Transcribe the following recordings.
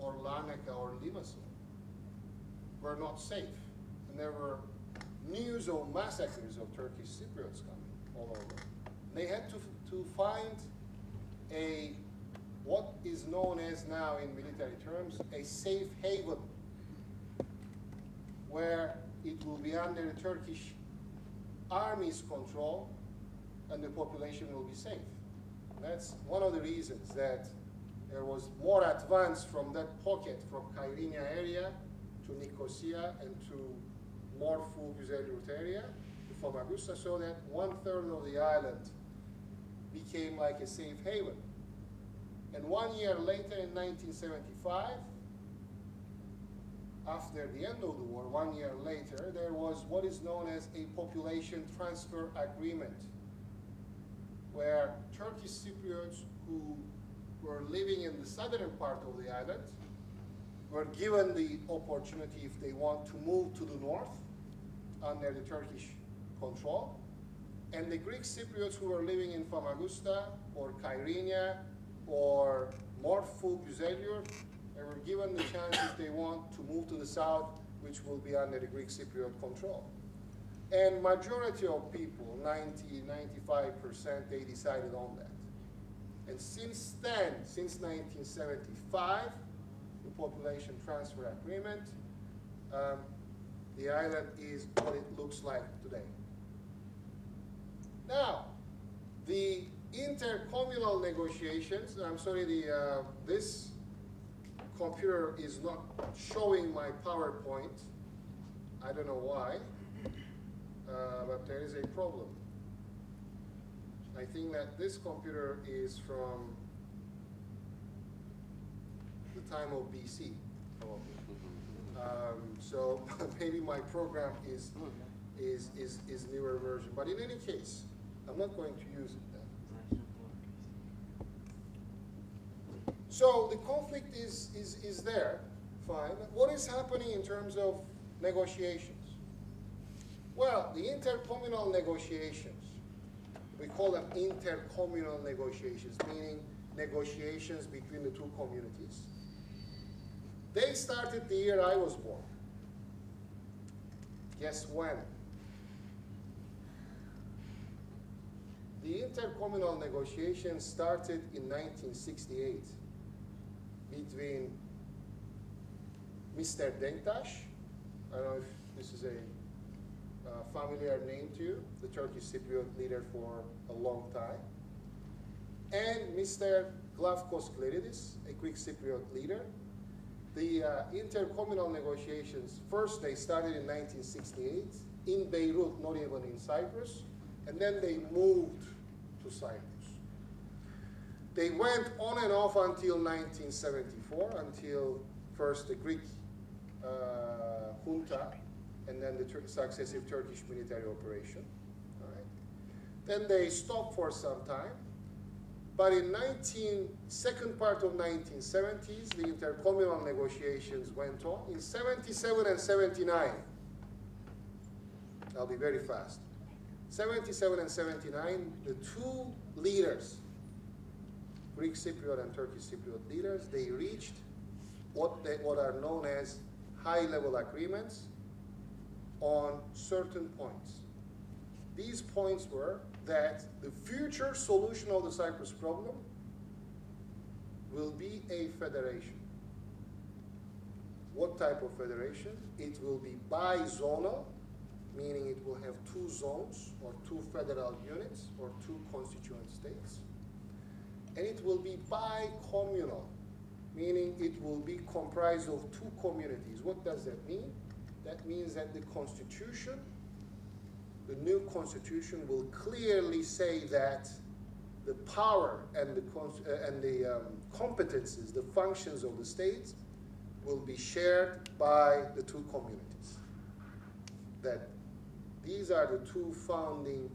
or Larnaca or Limassol were not safe. And there were news of massacres of Turkish Cypriots coming all over. They had to find what is known as now in military terms, a safe haven, where it will be under the Turkish army's control and the population will be safe. That's one of the reasons that there was more advance from that pocket, from Kyrenia area to Nicosia and to Morphu, Güzelyurt area, to Famagusta, so that 1/3 of the island became like a safe haven. And 1 year later, in 1975, after the end of the war, 1 year later, there was what is known as a population transfer agreement, where Turkish Cypriots who were living in the southern part of the island were given the opportunity, if they want, to move to the north under the Turkish control. And the Greek Cypriots who were living in Famagusta or Kyrenia or Morphu, Güzelyurt, they were given the chance, if they want, to move to the south, which will be under the Greek Cypriot control. And majority of people, 90–95%, they decided on that. And since then, since 1975, the population transfer agreement, the island is what it looks like today. Now, the intercommunal negotiations, I'm sorry, this computer is not showing my PowerPoint. I don't know why, but there is a problem. I think that this computer is from the time of BC, probably. So maybe my program is newer version. But in any case, I'm not going to use it then. So the conflict is there, fine. What is happening in terms of negotiations? Well, the intercommunal negotiations, we call them intercommunal negotiations, meaning negotiations between the two communities. They started the year I was born. Guess when? The intercommunal negotiations started in 1968 between Mr. Denktaş, I don't know if this is a familiar name to you, the Turkish Cypriot leader for a long time, and Mr. Glafkos Kleridis, a Greek Cypriot leader. The intercommunal negotiations, first they started in 1968 in Beirut, not even in Cyprus, and then they moved to Cyprus. They went on and off until 1974, until first the Greek junta, and then the successive Turkish military operation. All right. Then they stopped for some time. But in second part of 1970s, the intercommunal negotiations went on. In 77 and 79, I'll be very fast. 77 and 79, the two leaders, Greek Cypriot and Turkish Cypriot leaders, they reached what are known as high-level agreements on certain points. These points were that the future solution of the Cyprus problem will be a federation. What type of federation? It will be bizonal, meaning it will have two zones or two federal units or two constituent states. And it will be bicommunal, meaning it will be comprised of two communities. What does that mean? That means that the constitution, the new constitution, will clearly say that the power and the competences, the functions of the state will be shared by the two communities. That these are the two founding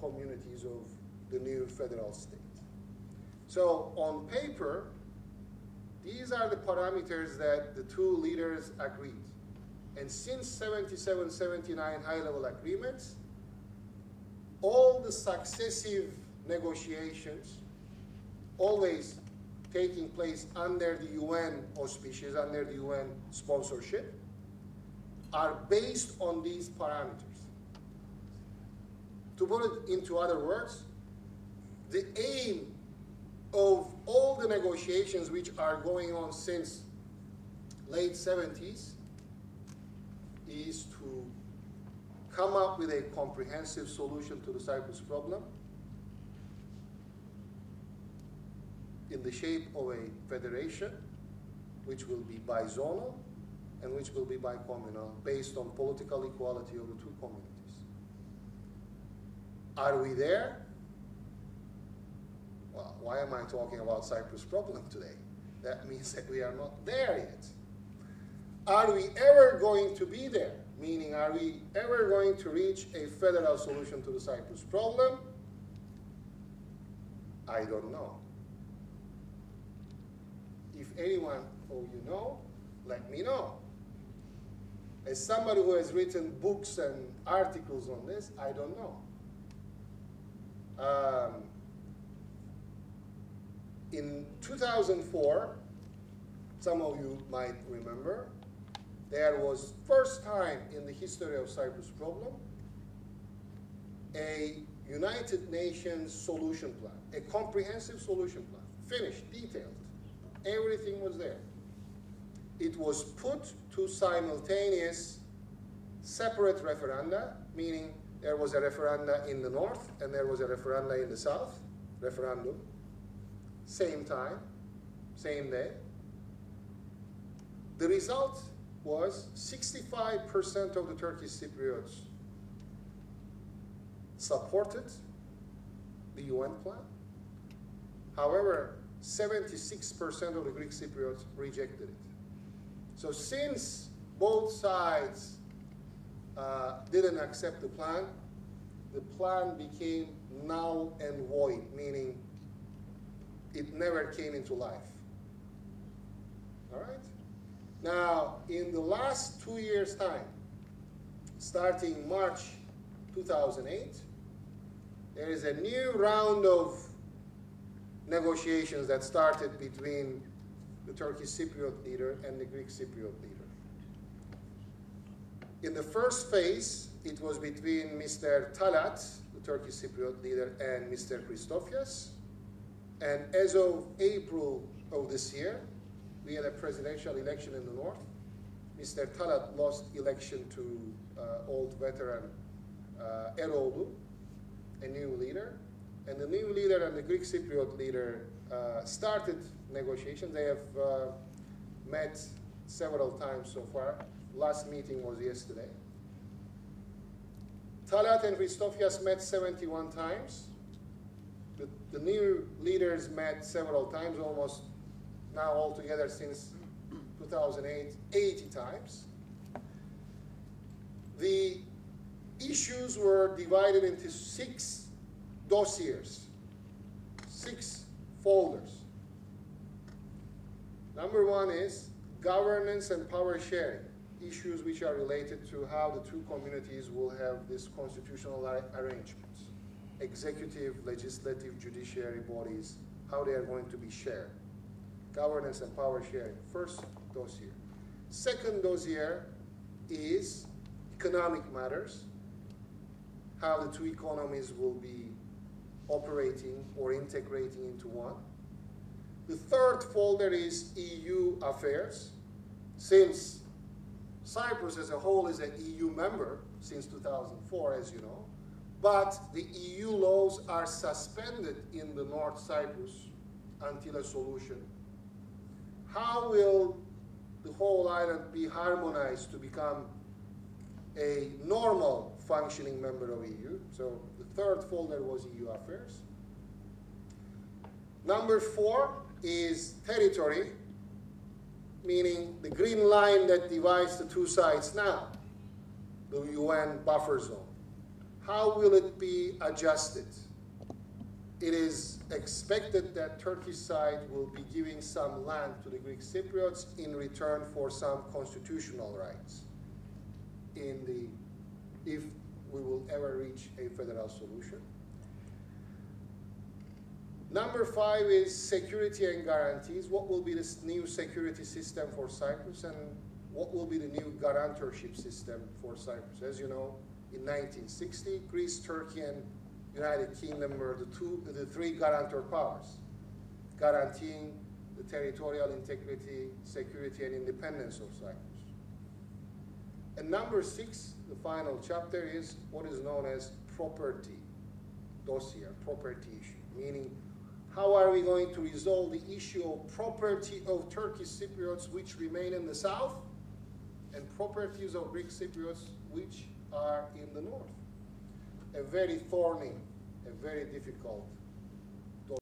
communities of the new federal state. So on paper, these are the parameters that the two leaders agreed. And since 77, 79 high-level agreements, all the successive negotiations always taking place under the UN auspices, under the UN sponsorship, are based on these parameters. To put it into other words, the aim of all the negotiations which are going on since late 70s is to come up with a comprehensive solution to the Cyprus problem in the shape of a federation which will be bizonal and which will be bicommunal based on political equality of the two communities. Are we there? Well, why am I talking about Cyprus problem today? That means that we are not there yet. Are we ever going to be there? Meaning, are we ever going to reach a federal solution to the Cyprus problem? I don't know. If anyone of you know, let me know. As somebody who has written books and articles on this, I don't know. In 2004, some of you might remember, there was first time in the history of Cyprus problem a United Nations solution plan, a comprehensive solution plan, finished, detailed. Everything was there. It was put to simultaneous separate referenda, meaning there was a referenda in the north and there was a referenda in the south, referendum, same time, same day. The result was 65% of the Turkish Cypriots supported the UN plan. However, 76% of the Greek Cypriots rejected it. So since both sides didn't accept the plan became null and void, meaning it never came into life. All right? Now, in the last 2 years' time, starting March 2008, there is a new round of negotiations that started between the Turkish Cypriot leader and the Greek Cypriot leader. In the first phase, it was between Mr. Talat, the Turkish Cypriot leader, and Mr. Christofias. And as of April of this year, we had a presidential election in the north. Mr. Talat lost election to old veteran Eroğlu, a new leader. And the new leader and the Greek Cypriot leader started negotiations. They have met several times so far. Last meeting was yesterday. Talat and Christofias met 71 times. The new leaders met several times, almost now altogether since 2008, 80 times. The issues were divided into 6 dossiers, 6 folders. Number 1 is governance and power sharing, issues which are related to how the two communities will have this constitutional arrangements. Executive, legislative, judiciary bodies, how they are going to be shared. Governance and power sharing, first dossier. Second dossier is economic matters, how the two economies will be operating or integrating into one. The third folder is EU affairs. Since Cyprus as a whole is an EU member since 2004, as you know, but the EU laws are suspended in the North Cyprus until a solution. How will the whole island be harmonized to become a normal functioning member of EU? So the third folder was EU affairs. Number 4 is territory, meaning the green line that divides the two sides now, the UN buffer zone. How will it be adjusted? It is expected that Turkish side will be giving some land to the Greek Cypriots in return for some constitutional rights if we will ever reach a federal solution. Number 5 is security and guarantees. What will be this new security system for Cyprus, and what will be the new guarantorship system for Cyprus? As you know, in 1960, Greece, Turkey, and United Kingdom were the three guarantor powers, guaranteeing the territorial integrity, security, and independence of Cyprus. And number 6, the final chapter, is what is known as property dossier, property issue, meaning how are we going to resolve the issue of property of Turkish Cypriots which remain in the south and properties of Greek Cypriots which are in the north. A very thorny, a very difficult